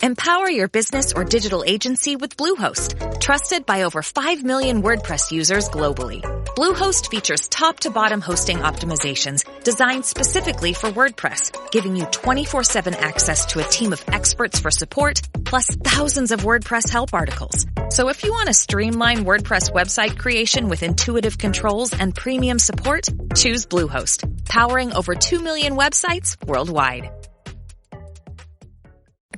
Empower your business or digital agency with Bluehost, trusted by over 5 million WordPress users globally. Bluehost features top-to-bottom hosting optimizations designed specifically for WordPress, giving you 24/7 access to a team of experts for support, plus thousands of WordPress help articles. So if you want to streamline WordPress website creation with intuitive controls and premium support, choose Bluehost, powering over 2 million websites worldwide.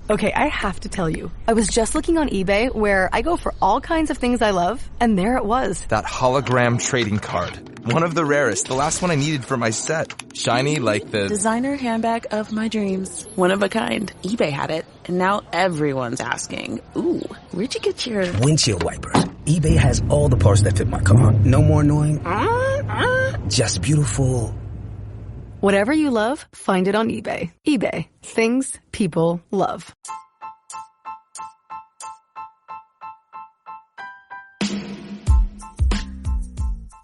Okay, I have to tell you, I was just looking on eBay where I go for all kinds of things I love, and there it was. That hologram trading card. One of the rarest, the last one I needed for my set. Shiny like the designer handbag of my dreams. One of a kind. eBay had it, and now everyone's asking, ooh, where'd you get your windshield wipers? eBay has all the parts that fit my car. No more annoying. Just beautiful. Whatever you love, find it on eBay. eBay. Things people love.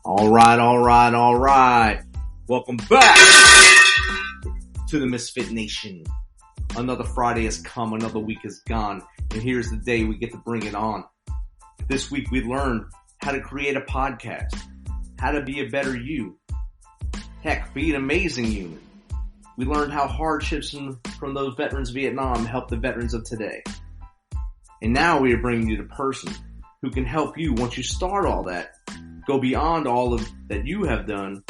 All right. Welcome back to the Misfit Nation. Another Friday has come, another week is gone, and here's the day we get to bring it on. This week we learned how to create a podcast, how to be a better you. Heck, be an amazing human. We learned how hardships from those veterans of Vietnam help the veterans of today. And now we are bringing you the person who can help you once you start all that, go beyond all of that you have done,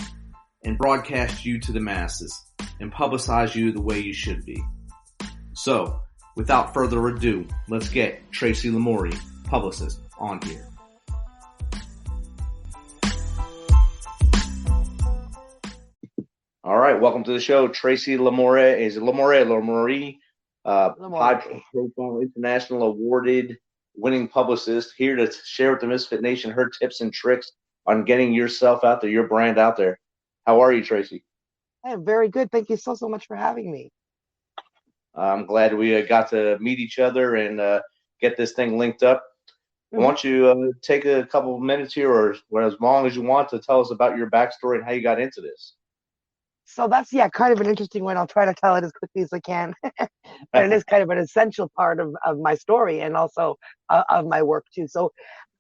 and broadcast you to the masses and publicize you the way you should be. So, without further ado, let's get Tracy Lamourie, Publicist, on here. All right, welcome to the show. Tracy Lamourie is Lamourie, high-profile, international awarded winning publicist, here to share with the Misfit Nation her tips and tricks on getting yourself out there, your brand out there. How are you, Tracy? I am very good. Thank you so much for having me. I'm glad we got to meet each other and get this thing linked up. I want you to take a couple of minutes here, or as long as you want, to tell us about your backstory and how you got into this. So that's, kind of an interesting one. I'll try to tell it as quickly as I can. But it is kind of an essential part of my story and also of my work too. So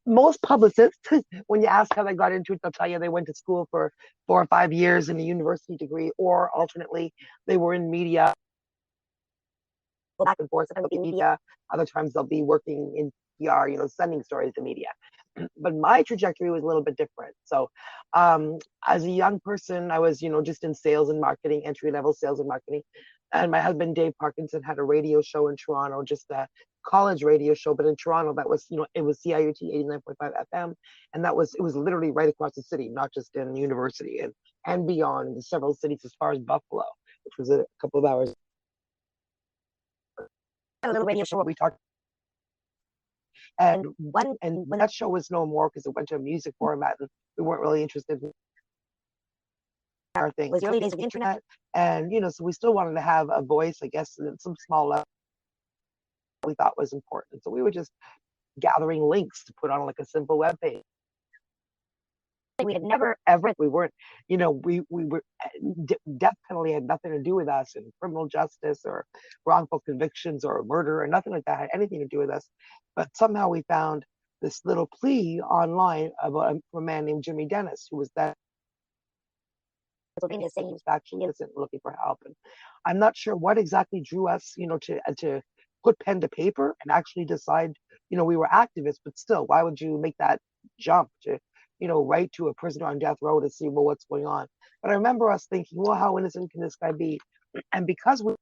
most publicists, when you ask how they got into it, they'll tell you they went to school for 4 or 5 years in a university degree, or alternately they were in media. Go back and forth. Sometimes they'll be in media. Other times they'll be working in PR, sending stories to media. But my trajectory was a little bit different. So as a young person, I was, just in sales and marketing, entry-level sales and marketing. And my husband, Dave Parkinson, had a radio show in Toronto, just a college radio show. But in Toronto, that was, it was CIUT 89.5 FM. And it was literally right across the city, not just in university and beyond, in several cities as far as Buffalo, which was a couple of hours. A little radio show where we talked. And when that show was no more, because it went to a music format and we weren't really interested in our thing. It was the early days of the internet. And, so we still wanted to have a voice, I guess, in some small level we thought was important. So we were just gathering links to put on like a simple web page. We had never ever, we weren't, we were, death penalty had nothing to do with us, and criminal justice or wrongful convictions or murder or nothing like that had anything to do with us. But somehow we found this little plea online about a man named Jimmy Dennis, who was that saying he was actually innocent, looking for help. And I'm not sure what exactly drew us, to put pen to paper and actually decide, we were activists, but still, why would you make that jump to write to a prisoner on death row to see, well, what's going on? But I remember us thinking, well, how innocent can this guy be? And because we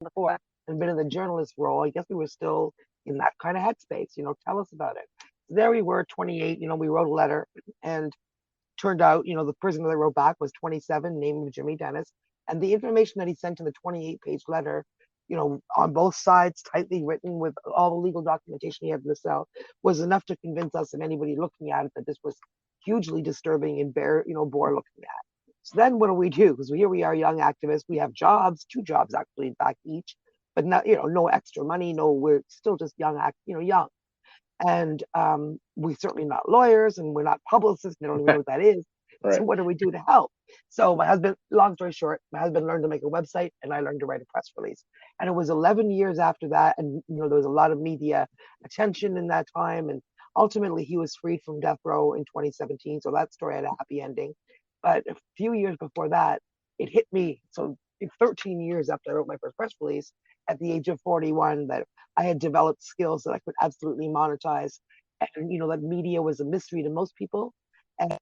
before and been in the journalist role, I guess we were still in that kind of headspace, tell us about it. So there we were, 28, we wrote a letter, and turned out, the prisoner that wrote back was 27, named Jimmy Dennis. And the information that he sent in the 28-page letter, on both sides, tightly written with all the legal documentation he had in the cell, was enough to convince us and anybody looking at it that this was hugely disturbing and bore looking at. So then what do? Because here we are, young activists. We have jobs, 2 jobs actually, in fact, each, but not, no extra money. No, we're still just young. And we're certainly not lawyers, and we're not publicists. They don't even know what that is. Right. So what do we do to help? So my husband, long story short, my husband learned to make a website and I learned to write a press release. And it was 11 years after that. And, there was a lot of media attention in that time. And ultimately he was freed from death row in 2017. So that story had a happy ending. But a few years before that, it hit me. So 13 years after I wrote my first press release, at the age of 41, that I had developed skills that I could absolutely monetize. And, that media was a mystery to most people. And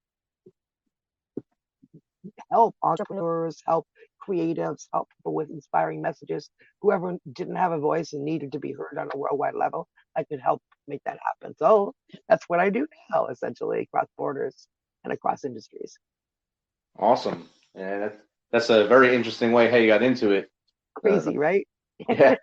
help entrepreneurs, help creatives, help people with inspiring messages, whoever didn't have a voice and needed to be heard on a worldwide level, I could help make that happen. So that's what I do now, essentially, across borders and across industries. Awesome. And that's a very interesting way how you got into it. Crazy, right? Yeah.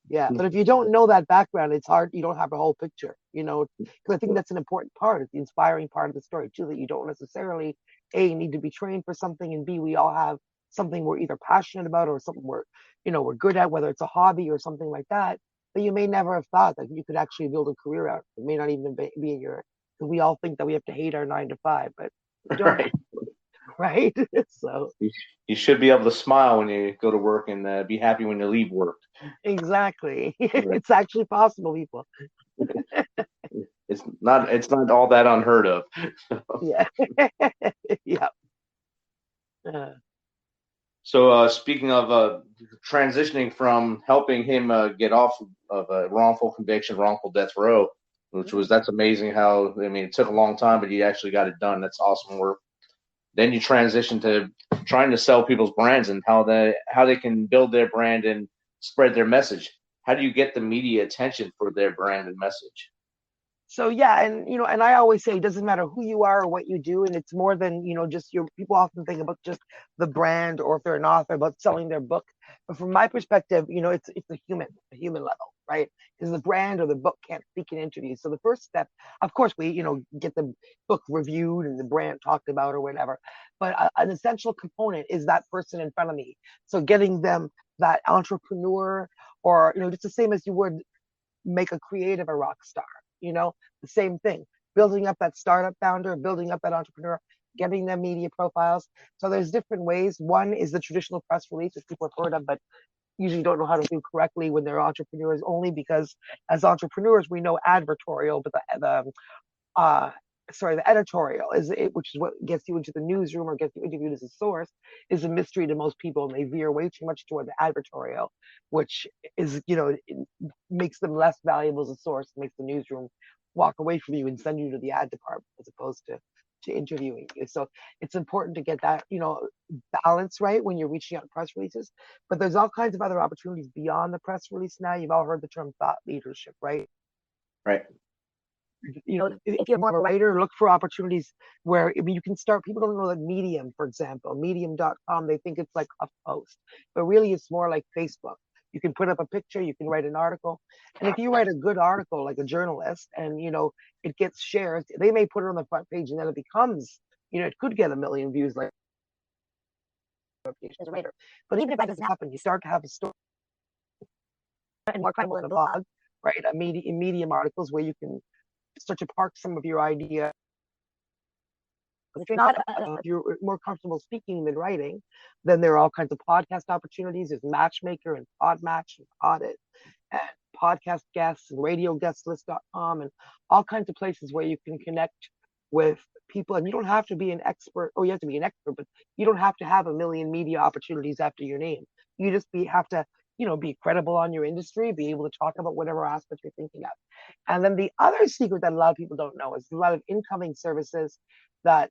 Yeah. But if you don't know that background, it's hard. You don't have a whole picture, because I think that's an important part. It's the inspiring part of the story too, that you don't necessarily need to be trained for something, and B, we all have something we're either passionate about or something we're good at, whether it's a hobby or something like that you may never have thought that you could actually build a career out. It may not even be in your, because we all think that we have to hate our 9 to 5, but we don't. Right. So you should be able to smile when you go to work and be happy when you leave work. Exactly. It's actually possible, people. It's not all that unheard of. Yeah. Yeah. So speaking of transitioning from helping him get off of a wrongful conviction, wrongful death row, that's amazing how, it took a long time, but you actually got it done. That's awesome work. Then you transition to trying to sell people's brands and how they can build their brand and spread their message. How do you get the media attention for their brand and message? So yeah, and I always say it doesn't matter who you are or what you do, and it's more than just your. People often think about just the brand, or if they're an author, about selling their book. But from my perspective, it's a human level, right? Because the brand or the book can't speak in interviews. So the first step, of course, we get the book reviewed and the brand talked about or whatever. But an essential component is that person in front of me. So getting them that entrepreneur, or just the same as you would make a creative a rock star. The same thing, building up that startup founder, building up that entrepreneur, getting them media profiles. So there's different ways. One is the traditional press release, which people have heard of, but usually don't know how to do correctly when they're entrepreneurs, only because as entrepreneurs, we know advertorial, but the editorial which is what gets you into the newsroom or gets you interviewed as a source, is a mystery to most people, and they veer way too much toward the advertorial, which is it makes them less valuable as a source, makes the newsroom walk away from you and send you to the ad department as opposed to interviewing you. So it's important to get that balance right when you're reaching out to press releases. But there's all kinds of other opportunities beyond the press release now. You've all heard the term thought leadership, right? Right. If you're more of a writer, look for opportunities where you can start. People don't know that Medium, for example, medium.com, they think it's like a post, but really it's more like Facebook. You can put up a picture, you can write an article. And if you write a good article, like a journalist, and it gets shared, they may put it on the front page, and then it becomes, it could get 1 million views like as a writer. But even if that doesn't happen, you start to have a story and more credible in a blog, right? In Medium articles where you can start to park some of your idea. If you're more comfortable speaking than writing, then there are all kinds of podcast opportunities. There's Matchmaker and Podmatch and Audit and podcast guests and radioguestlist.com and all kinds of places where you can connect with people. And you don't have to be an expert, or you have to be an expert, but you don't have to have 1 million media opportunities after your name. You just have to be credible on your industry, be able to talk about whatever aspect you're thinking of. And then the other secret that a lot of people don't know is a lot of incoming services that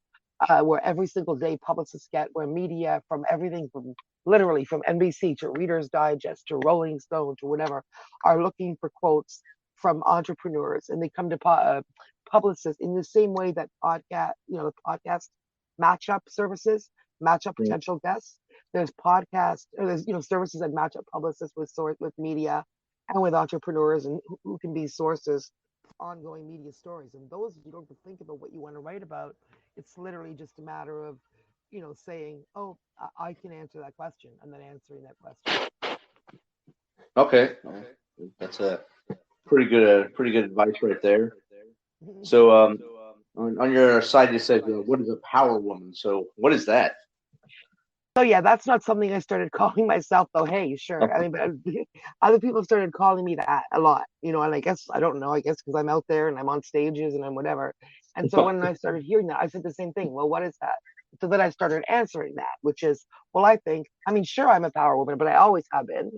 where every single day publicists get, where media from everything from literally from NBC to Reader's Digest to Rolling Stone to whatever are looking for quotes from entrepreneurs, and they come to publicists in the same way that the podcast match-up services match up potential guests. There's services that match up publicists with media and with entrepreneurs, and who can be sources for ongoing media stories. And those, you don't have to think about what you want to write about. It's literally just a matter of, saying, "Oh, I can answer that question," and then answering that question. Okay. That's a pretty good advice right there. So On your site, it says, what is a power woman? So what is that? So yeah, that's not something I started calling myself, though. Hey, sure. I mean, but other people started calling me that a lot, and I guess, I don't know, I guess because I'm out there and I'm on stages and I'm whatever. And so when I started hearing that, I said the same thing. Well, what is that? So then I started answering that, which is, well, I mean, sure, I'm a power woman, but I always have been,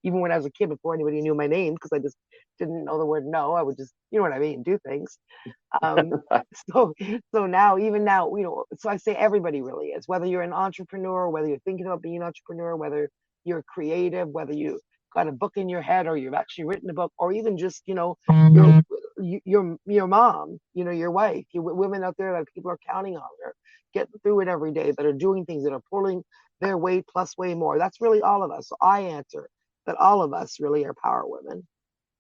even when I was a kid, before anybody knew my name, because I just didn't know the word no. I would just, you know what I mean, do things. Um, so now, even now, so I say everybody really is, whether you're an entrepreneur, whether you're thinking about being an entrepreneur, whether you're creative, whether you got a book in your head or you've actually written a book, or even just, your mom, your wife, women out there that people are counting on, or getting through it every day, that are doing things, that are pulling their weight plus way more. That's really all of us. So I answer that all of us really are power women,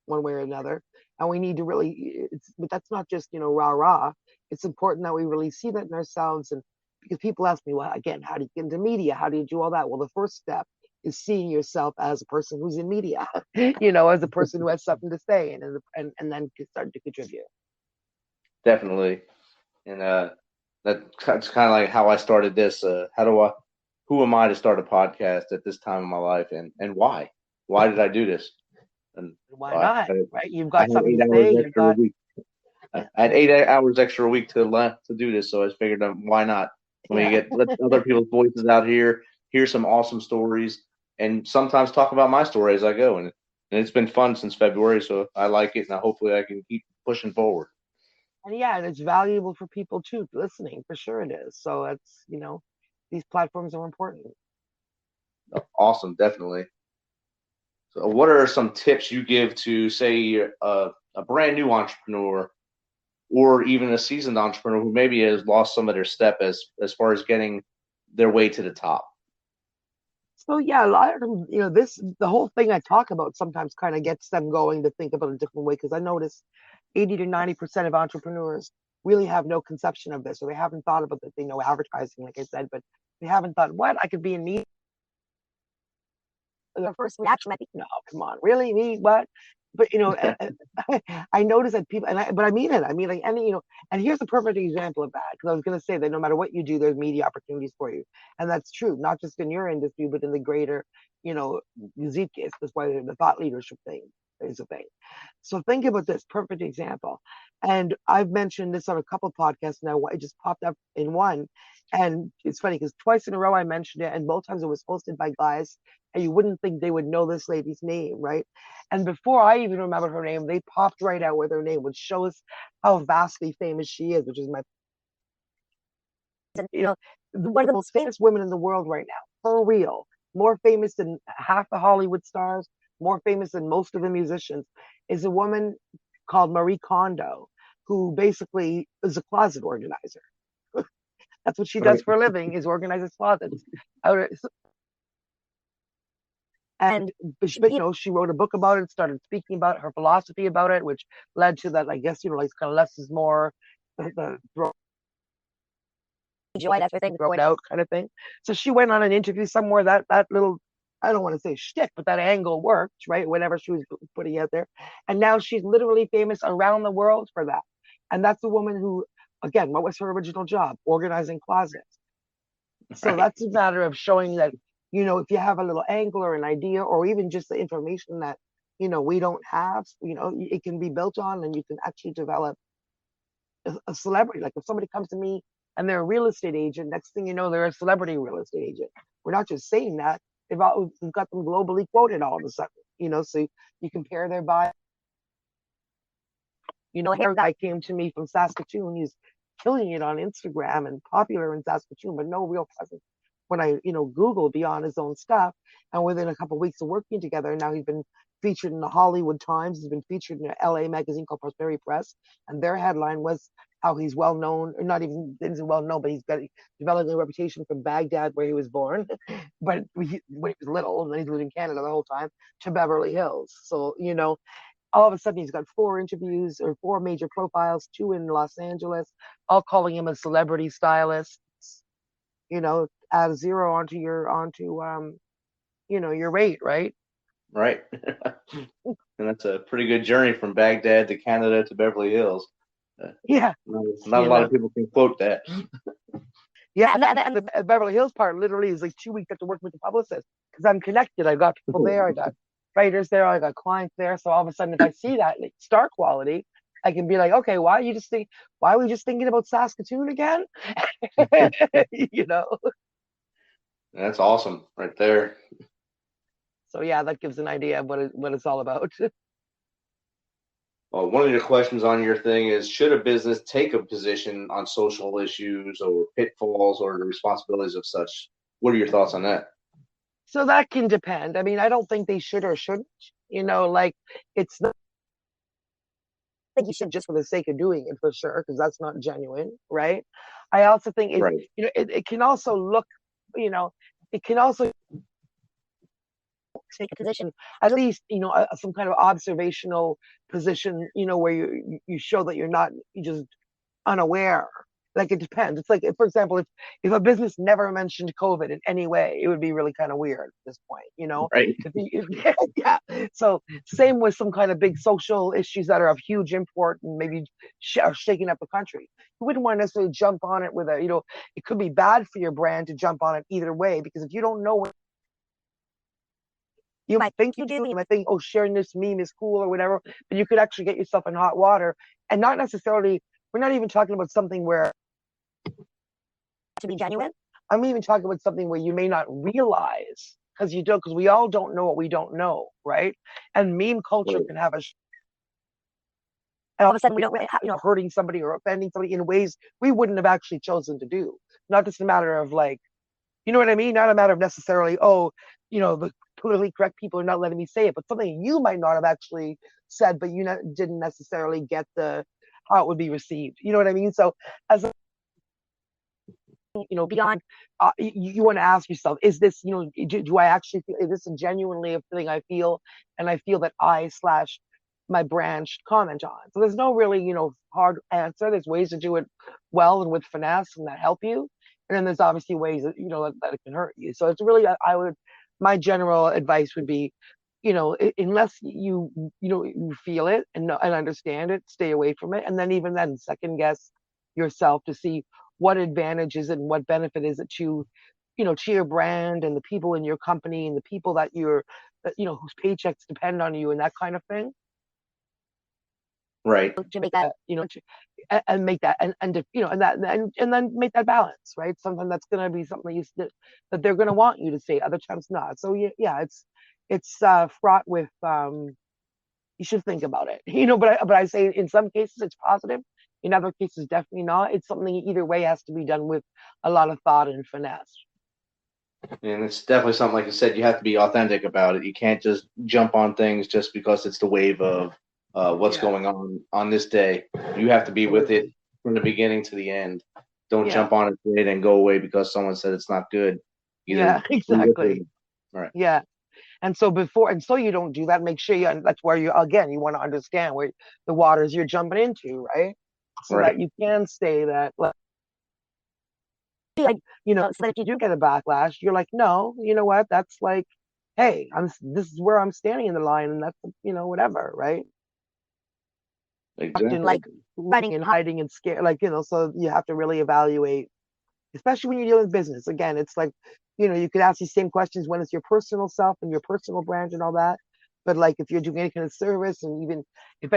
one way or another. And we need to really, but that's not just, rah-rah. It's important that we really see that in ourselves. And because people ask me, well, again, how do you get into media? How do you do all that? Well, the first step is seeing yourself as a person who's in media, as a person who has something to say, and then start to contribute. Definitely. And that's kind of like how I started this. Who am I to start a podcast at this time of my life, and why? Why did I do this? And why not? Right? You've got something to say. I had 8 hours extra a week to do this, so I figured, why not? Let other people's voices out here, hear some awesome stories, and sometimes talk about my story as I go. And it's been fun since February, so I like it, and hopefully I can keep pushing forward. And and it's valuable for people too, listening, for sure it is. So it's, these platforms are important. Awesome, definitely. So what are some tips you give to, say, a brand new entrepreneur, or even a seasoned entrepreneur who maybe has lost some of their step as far as getting their way to the top? So a lot of them, the whole thing I talk about sometimes kind of gets them going to think about a different way, because I notice 80 to 90% of entrepreneurs really have no conception of this, or they haven't thought about that. They know advertising, like I said, but they haven't thought, what, I could be in media. The first reaction might be, no, come on, really, me, what? But I notice that people, but I mean it. I mean, like, and here's a perfect example of that, because I was going to say that no matter what you do, there's media opportunities for you, and that's true, not just in your industry, but in the greater, Zeitgeist. That's why the thought leadership thing is a thing. So think about this perfect example, and I've mentioned this on a couple podcasts now. It just popped up in one, and it's funny because twice in a row I mentioned it, and both times it was hosted by guys, and you wouldn't think they would know this lady's name, right? And before I even remember her name, they popped right out with her name, which shows how vastly famous she is, which is my, one of the most famous women in the world right now, for real. More famous than half the Hollywood stars, more famous than most of the musicians, is a woman called Marie Kondo, who basically is a closet organizer. That's what she does for a living, is organizes closets. And she wrote a book about it, started speaking about her philosophy about it, which led to that, I guess, like kind of less is more, the joy, that's her thing, throw it out kind of thing. So she went on an interview somewhere, that little, I don't want to say shtick, but that angle worked, right? Whenever she was putting out there. And now she's literally famous around the world for that. And that's a woman who, again, what was her original job? Organizing closets. So that's a matter of showing that, if you have a little angle or an idea, or even just the information that, we don't have, it can be built on, and you can actually develop a celebrity. Like if somebody comes to me and they're a real estate agent, next thing you know, they're a celebrity real estate agent. We're not just saying that. We've got them globally quoted all of a sudden, so you compare their bio. A guy came to me from Saskatoon. He's killing it on Instagram and popular in Saskatoon, but no real presence. When I, Googled beyond his own stuff, and within a couple of weeks of working together, now he's been featured in the Hollywood Times. He's been featured in an LA magazine called Prosperity Press, and their headline was how he's well known, or not even isn't well known, but he's got developed a reputation from Baghdad, where he was born, but when he was little, and then he's lived in Canada the whole time, to Beverly Hills. So, all of a sudden he's got 4 interviews, or 4 major profiles, 2 in Los Angeles, all calling him a celebrity stylist. Add a 0 onto your rate, right? Right. And that's a pretty good journey from Baghdad to Canada to Beverly Hills. Yeah. Not a lot of people can quote that. Yeah, and the Beverly Hills part literally is like 2 weeks after working with the Publicist, because I'm connected. I got people there, I got writers there, I got clients there. So all of a sudden, if I see that like star quality, I can be like, okay, why are we just thinking about Saskatoon again? You know. That's awesome, right there. So yeah, that gives an idea of what it's all about. Well, one of your questions on your thing is, should a business take a position on social issues or pitfalls or the responsibilities of such? What are your thoughts on that? So that can depend. I mean, I don't think they should or shouldn't. You know, like it's not. I think you should just for the sake of doing it for sure, because that's not genuine, right? I also think it, Right. you know, it can also look, you know, it can also take a position, at least, you know, some kind of observational position, you know, where you show that you're not just unaware. Like it depends. It's like, for example, if a business never mentioned COVID in any way, it would be really kind of weird at this point, you know? Right. Yeah. So same with some kind of big social issues that are of huge import and maybe are shaking up the country. You wouldn't want to necessarily jump on it with a, you know, it could be bad for your brand to jump on it either way, because if you don't know what you might think you do, you might think, oh, sharing this meme is cool or whatever, but you could actually get yourself in hot water. And not necessarily, we're not even talking about something where to be genuine. I'm even talking about something where you may not realize, because we all don't know what we don't know, right? And meme culture can have and all of a sudden we don't really have, you know, hurting somebody or offending somebody in ways we wouldn't have actually chosen to do. Not just a matter of like, you know what I mean? Not a matter of necessarily, oh, you know, the politically correct people are not letting me say it, but something you might not have actually said, but you didn't necessarily get how it would be received. You know what I mean? So as a, you know, beyond, you want to ask yourself, is this, you know, do I actually feel, is this genuinely a thing I feel, and I feel that my brand should comment on? So there's no really, you know, hard answer. There's ways to do it well and with finesse and that help you. And then there's obviously ways that, you know, that it can hurt you. So it's really, my general advice would be, you know, unless you know, you feel it and understand it, stay away from it. And then even then, second guess yourself to see what advantages and what benefit is it to, you know, to your brand and the people in your company and the people that you know, whose paychecks depend on you and that kind of thing. Right. To make that, you know, and make that, and to, you know, and then make that balance, right? Sometimes that's going to be something that they're going to want you to say, other times not. So yeah, it's fraught with, you should think about it, you know, but I say in some cases it's positive, in other cases definitely not. It's something either way has to be done with a lot of thought and finesse. And it's definitely something, like I said, you have to be authentic about it. You can't just jump on things just because it's the wave of what's going on this day. You have to be with it from the beginning to the end. Don't jump on it today and go away because someone said it's not good. Yeah, exactly. Right. Yeah. And so you don't do that, make sure that's where you want to understand where the waters you're jumping into, right? So that you can stay that, like, you know, so that if you do get a backlash, you're like, no, you know what? That's like, hey, this is where I'm standing in the line, and that's, you know, whatever, right? Exactly. Often, like running and hiding and scared, like, you know, so you have to really evaluate, especially when you're dealing with business. Again, it's like, you know, you could ask these same questions when it's your personal self and your personal brand and all that. But like if you're doing any kind of service, and even if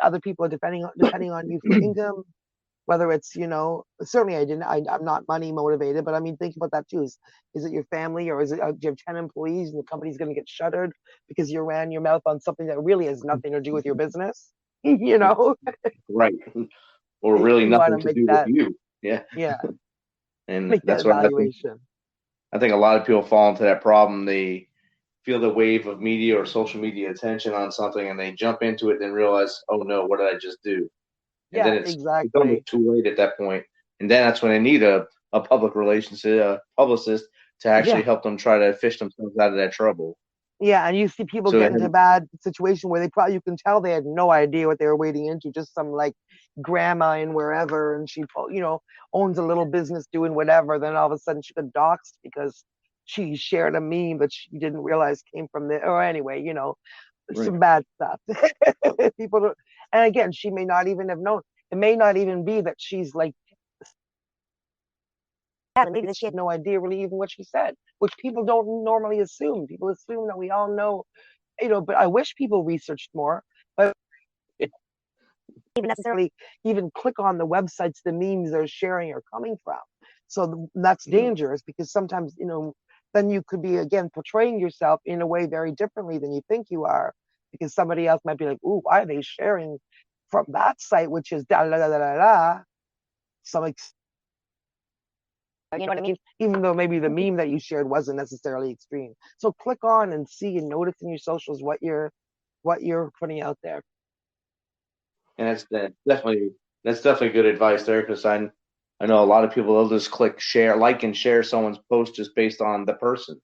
other people are depending on you for income, whether it's, you know, certainly I'm not money motivated, but I mean, think about that too. Is it your family, or is it, do you have 10 employees and the company's going to get shuttered because you ran your mouth on something that really has nothing to do with your business? You know? Right. Or really nothing to do with you. Yeah. Yeah. And make that's that what evaluation. I think a lot of people fall into that problem. They feel the wave of media or social media attention on something, and they jump into it and realize, oh no, what did I just do? And then it's almost too late at that point. And then that's when they need a public relations publicist to actually help them try to fish themselves out of that trouble. Yeah, and you see people get into a bad situation where you can tell they had no idea what they were wading into. Just some like grandma in wherever, and she, you know, owns a little business doing whatever. Then all of a sudden she got doxxed because she shared a meme that she didn't realize came from there. Or anyway, you know, some bad stuff. People don't, and again, she may not even have known. It may not even be that she's like, maybe that she had no idea really even what she said, which people don't normally assume. People assume that we all know, but I wish people researched more, but even necessarily even click on the websites the memes they're sharing are coming from. So that's dangerous, because sometimes, then you could be, again, portraying yourself in a way very differently than you think you are, because somebody else might be like, ooh, why are they sharing from that site, which is da da da da da da, you know what I mean? Even though maybe the meme that you shared wasn't necessarily extreme. So click on and see and notice in your socials what you're putting out there. And that's definitely good advice there, because I know a lot of people, they'll just click share, like and share someone's post just based on the person.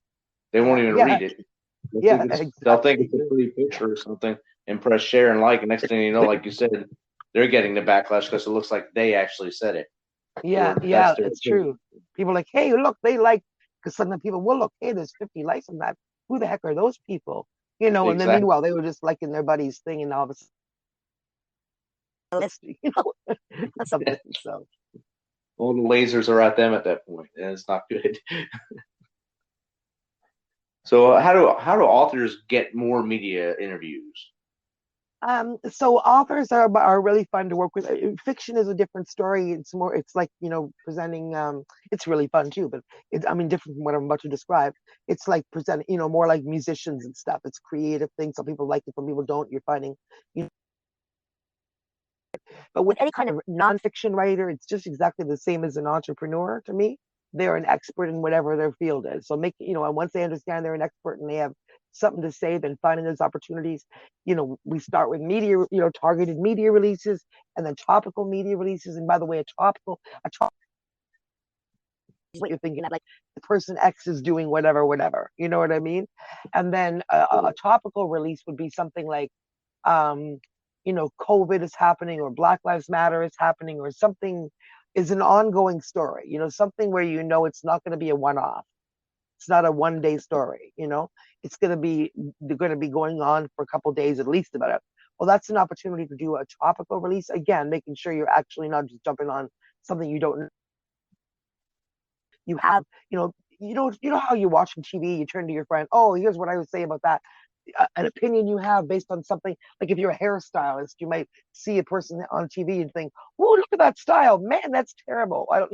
They won't even read it. They'll think it's a pretty picture or something and press share and like, and next thing you know, like you said, they're getting the backlash because it looks like they actually said it. Yeah, it's true. People are like, hey, look, they like, because sometimes people will look, hey, there's 50 likes on that. Who the heck are those people? And then meanwhile, they were just liking their buddy's thing, and all of a sudden, something. So, all the lasers are at them at that point, and it's not good. So, how do authors get more media interviews? So authors are really fun to work with. Fiction is a different story. It's like, presenting, it's really fun too, but different from what I'm about to describe. It's like presenting, more like musicians and stuff. It's creative things. Some people like it, some people don't. You're finding, but with any kind of nonfiction writer, it's just exactly the same as an entrepreneur to me. They're an expert in whatever their field is. So once they understand they're an expert and they have something to say, then finding those opportunities. We start with media, targeted media releases, and then topical media releases. And by the way, a topical is what you're thinking of, like the person X is doing whatever, you know what I mean? And then a topical release would be something like, COVID is happening, or Black Lives Matter is happening, or something is an ongoing story, something where it's not going to be a one-off. It's not a one-day story, it's going to be, they're going to be going on for a couple of days at least about it. Well, that's an opportunity to do a topical release, again, making sure you're actually not just jumping on something you don't know. You have, how you're watching TV, you turn to your friend, oh, here's what I would say about that. An opinion you have based on something, like if you're a hairstylist, you might see a person on TV and think, oh, look at that style, man, that's terrible. I don't,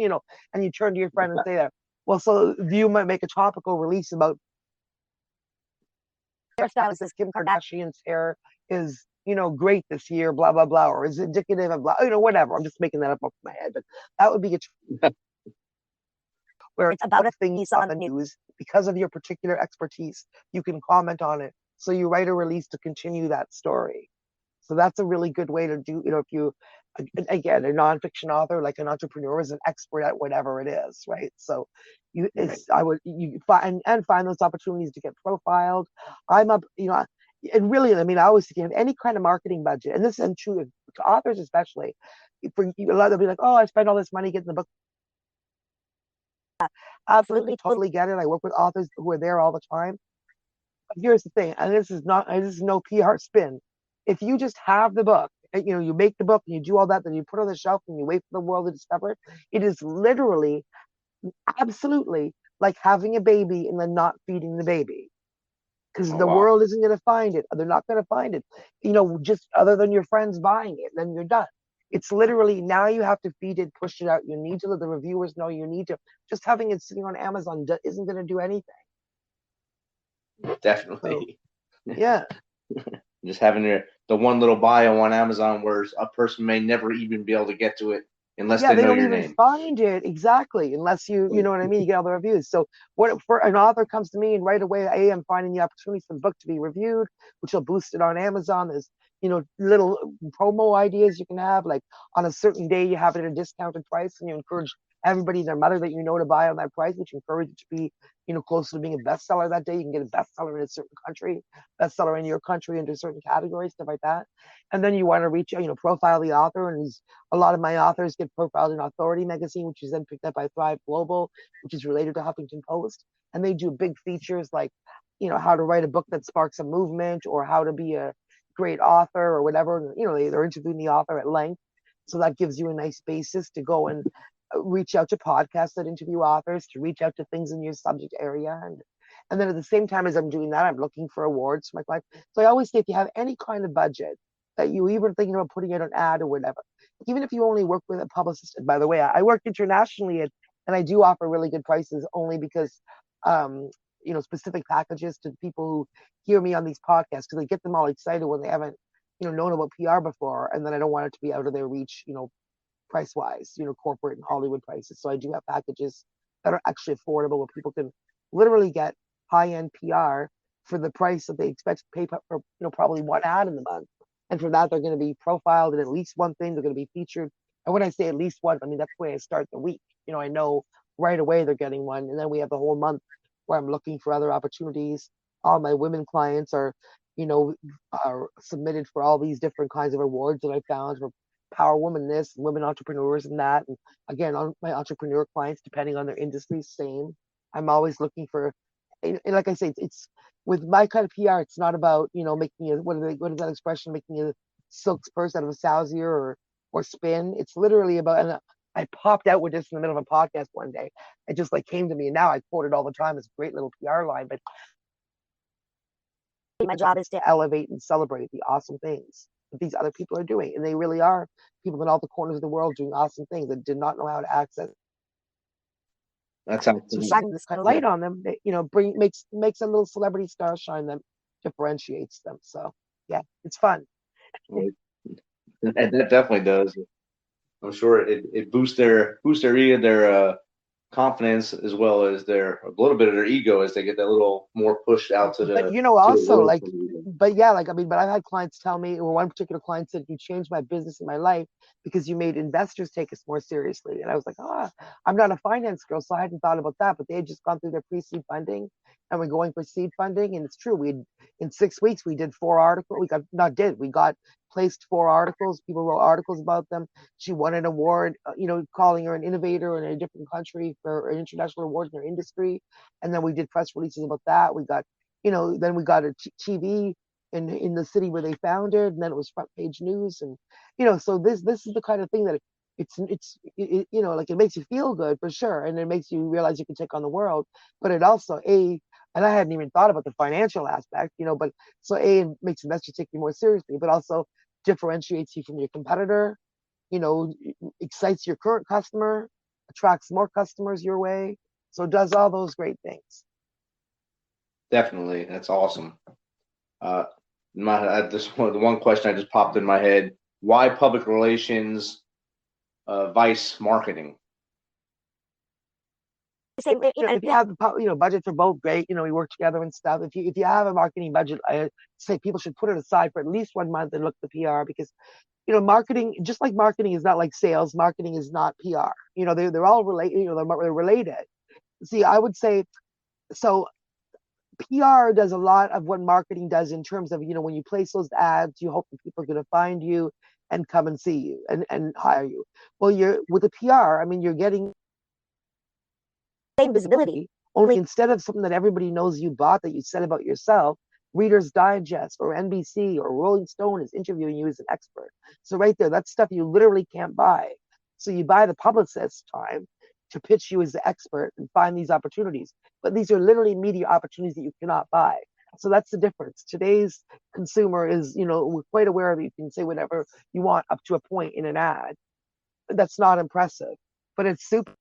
and you turn to your friend and say that. Well, so you might make a topical release about hairstylist, Kim Kardashian's hair is, great this year, blah, blah, blah, or is indicative of blah, whatever. I'm just making that up off my head, but that would be where it's about a thing you saw on the news. Because of your particular expertise, you can comment on it. So you write a release to continue that story. So that's a really good way to do, if you, again, a nonfiction author, like an entrepreneur, is an expert at whatever it is, right? So you find those opportunities to get profiled. I'm up, and really, I always think any kind of marketing budget, and this is true to authors especially. For a lot, they'll be like, oh, I spent all this money getting the book. Absolutely, totally get it. I work with authors who are there all the time. But here's the thing, and this is no PR spin. If you just have the book, you make the book and you do all that, then you put it on the shelf and you wait for the world to discover it. It is literally, absolutely like having a baby and then not feeding the baby, because the world isn't going to find it. They're not going to find it, just other than your friends buying it. Then you're done. It's literally, now you have to feed it, push it out. You need to let the reviewers know. You need to, just having it sitting on Amazon isn't going to do anything. Definitely. So, yeah. Just having the one little bio on Amazon where a person may never even be able to get to it unless they know your name. They don't even find it, exactly, unless you know what I mean, you get all the reviews. So what for an author comes to me and right away, I'm finding the opportunity for the book to be reviewed, which will boost it on Amazon. There's little promo ideas you can have, like on a certain day you have it at a discounted price, and you encourage everybody and their mother that to buy on that price, which encourage it to be closer to being a bestseller that day. You can get a bestseller in a certain country, bestseller in your country into certain categories, stuff like that. And then you want to reach profile the author, and a lot of my authors get profiled in Authority magazine, which is then picked up by Thrive Global, which is related to Huffington Post, and they do big features like how to write a book that sparks a movement, or how to be a great author, or whatever. They're interviewing the author at length. So that gives you a nice basis to go and reach out to podcasts that interview authors, to reach out to things in your subject area. And then at the same time as I'm doing that, I'm looking for awards for my clients. So I always say, if you have any kind of budget that you even thinking about putting out an ad or whatever, even if you only work with a publicist, and by the way, I work internationally and I do offer really good prices only because, specific packages to people who hear me on these podcasts, because I get them all excited when they haven't, known about PR before. And then I don't want it to be out of their reach, price wise, corporate and Hollywood prices. So I do have packages that are actually affordable where people can literally get high-end PR for the price that they expect to pay for, probably one ad in the month. And for that, they're going to be profiled in at least one thing. They're going to be featured. And when I say at least one, I mean, that's the way I start the week. I know right away they're getting one. And then we have the whole month where I'm looking for other opportunities. All my women clients are submitted for all these different kinds of awards that I found for Power Woman this, women entrepreneurs and that. And again, on my entrepreneur clients, depending on their industry, same. I'm always looking for, and like I say, it's with my kind of PR, it's not about, making a, what is that expression, making a silk purse out of a sow's ear or spin. It's literally about, and I popped out with this in the middle of a podcast one day. It just came to me, and now I quote it all the time. It's a great little PR line, but my job is to elevate and celebrate the awesome things that these other people are doing. And they really are people in all the corners of the world doing awesome things that did not know how to access. That's how. So shining this kind of light on them, makes them little celebrity stars, shine them, differentiates them. So yeah, it's fun. That definitely does. I'm sure it boosts their confidence, as well as a little bit of their ego, as they get that little more pushed out to the. But also but I've had clients tell me, or one particular client said, "You changed my business and my life because you made investors take us more seriously." And I was like, I'm not a finance girl, so I hadn't thought about that. But they had just gone through their pre-seed funding, and we're going for seed funding. And it's true, in 6 weeks we did 4 articles. We got placed 4 articles. People wrote articles about them. She won an award, calling her an innovator in a different country for an international award in her industry. And then we did press releases about that. We got, then we got a TV in the city where they founded, and then it was front page news. And, so this is the kind of thing that it makes you feel good for sure. And it makes you realize you can take on the world, but it also, and I hadn't even thought about the financial aspect, but so it makes investors take you more seriously, but also differentiates you from your competitor, excites your current customer, attracts more customers your way. So it does all those great things. Definitely. That's awesome. The one question I just popped in my head: why public relations, vice marketing? If you have the budget for both, great. We work together and stuff. If you have a marketing budget, I say people should put it aside for at least 1 month and look at the PR, because marketing, just like marketing is not like sales, marketing is not PR. They're all related. They're related. See, I would say so. PR does a lot of what marketing does in terms of, when you place those ads, you hope that people are going to find you and come and see you and hire you. Well, with the PR, you're getting same visibility, only instead of something that everybody knows you bought, that you said about yourself, Reader's Digest or NBC or Rolling Stone is interviewing you as an expert. So right there, that's stuff you literally can't buy. So you buy the Publicist time to pitch you as the expert and find these opportunities. But these are literally media opportunities that you cannot buy. So that's the difference. Today's consumer is, we're quite aware of it. You can say whatever you want up to a point in an ad. That's not impressive, but it's super.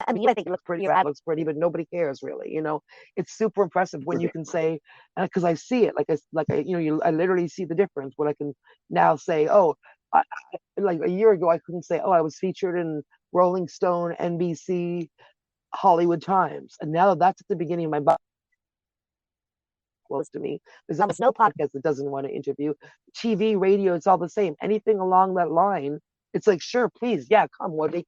I think it looks pretty. Your ad looks pretty, but nobody cares really. It's super impressive when you can say, because I see it, I literally see the difference when I can now say, like a year ago, I couldn't say, I was featured in Rolling Stone, NBC, Hollywood Times, and now that's at the beginning of my book. Close to me, there's almost no podcast that doesn't want to interview. TV, radio, it's all the same. Anything along that line, it's like, sure, please, yeah, come. What they.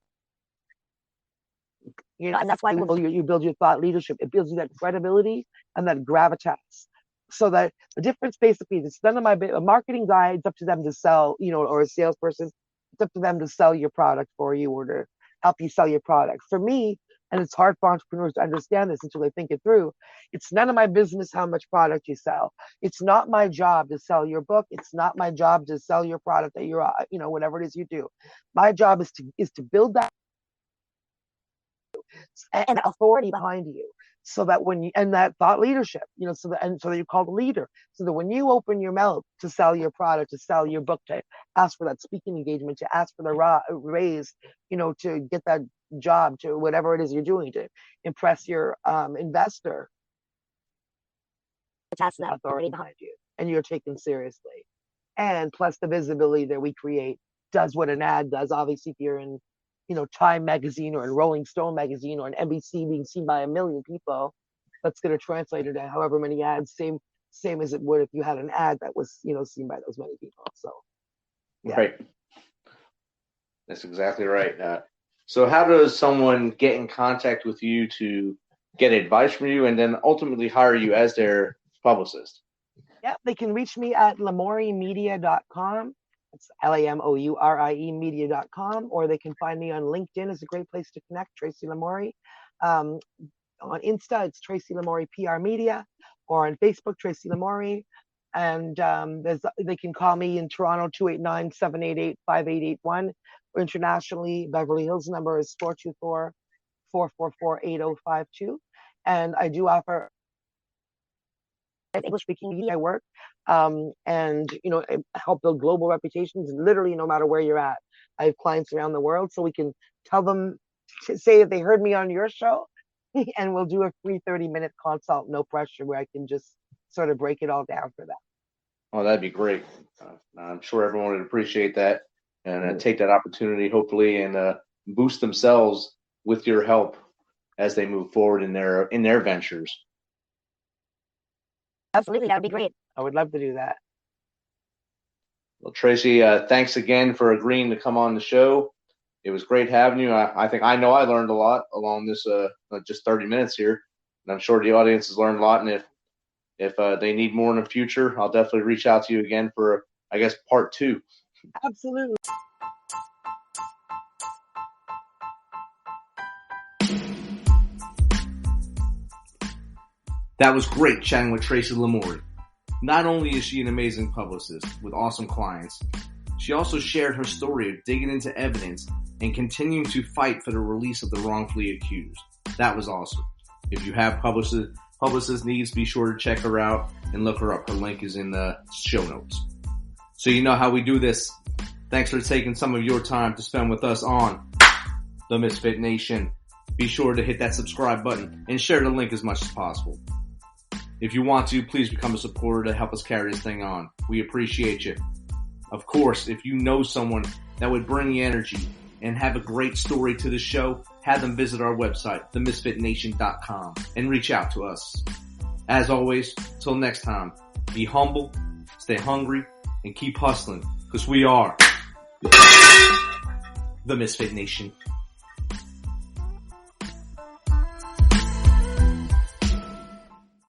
And that's why you build your thought leadership. It builds you that credibility and that gravitas. So that the difference basically is, none of a marketing guy, it's up to them to sell, or a salesperson, it's up to them to sell your product for you or to help you sell your product. For me, and it's hard for entrepreneurs to understand this until they think it through. It's none of my business how much product you sell. It's not my job to sell your book. It's not my job to sell your product that you're, whatever it is you do. My job is to build that and authority behind you, so that and that thought leadership, so that you're called a leader, so that when you open your mouth to sell your product, to sell your book, to ask for that speaking engagement, to ask for the raise, to get that job, to whatever it is you're doing, to impress your investor, that's that authority behind you, and you're taken seriously. And plus the visibility that we create does what an ad does. Obviously, if you're in Time magazine or in Rolling Stone magazine or in NBC being seen by 1 million people, that's going to translate into however many ads, same as it would if you had an ad that was, seen by those many people. So, yeah. Right. That's exactly right. So how does someone get in contact with you to get advice from you and then ultimately hire you as their publicist? Yeah, they can reach me at LamourieMedia.com. It's LAMOURIE media.com, or they can find me on LinkedIn. Is a great place to connect. Tracy Lamourie. On Insta, it's Tracy Lamourie PR Media, or on Facebook, Tracy Lamourie. And they can call me in Toronto, 289-788-5881. Or internationally, Beverly Hills number is 424-444-8052. And I do offer English speaking media work, and help build global reputations literally no matter where you're at. I have clients around the world, so we can tell them to say if they heard me on your show, and we'll do a free 30-minute consult, no pressure, where I can just sort of break it all down for them. Oh, that'd be great. I'm sure everyone would appreciate that and take that opportunity, hopefully, and boost themselves with your help as they move forward in their ventures. Absolutely, that would be great. I would love to do that. Well, Tracy, thanks again for agreeing to come on the show. It was great having you. I know I learned a lot along this just 30 minutes here, and I'm sure the audience has learned a lot. And if they need more in the future, I'll definitely reach out to you again for, I guess, part 2. Absolutely. That was great chatting with Tracy Lamourie. Not only is she an amazing publicist with awesome clients, she also shared her story of digging into evidence and continuing to fight for the release of the wrongfully accused. That was awesome. If you have publicist needs, be sure to check her out and look her up. Her link is in the show notes. So you know how we do this. Thanks for taking some of your time to spend with us on the Misfit Nation. Be sure to hit that subscribe button and share the link as much as possible. If you want to, please become a supporter to help us carry this thing on. We appreciate you. Of course, if you know someone that would bring the energy and have a great story to the show, have them visit our website, themisfitnation.com, and reach out to us. As always, till next time, be humble, stay hungry, and keep hustling, because we are the Misfit Nation.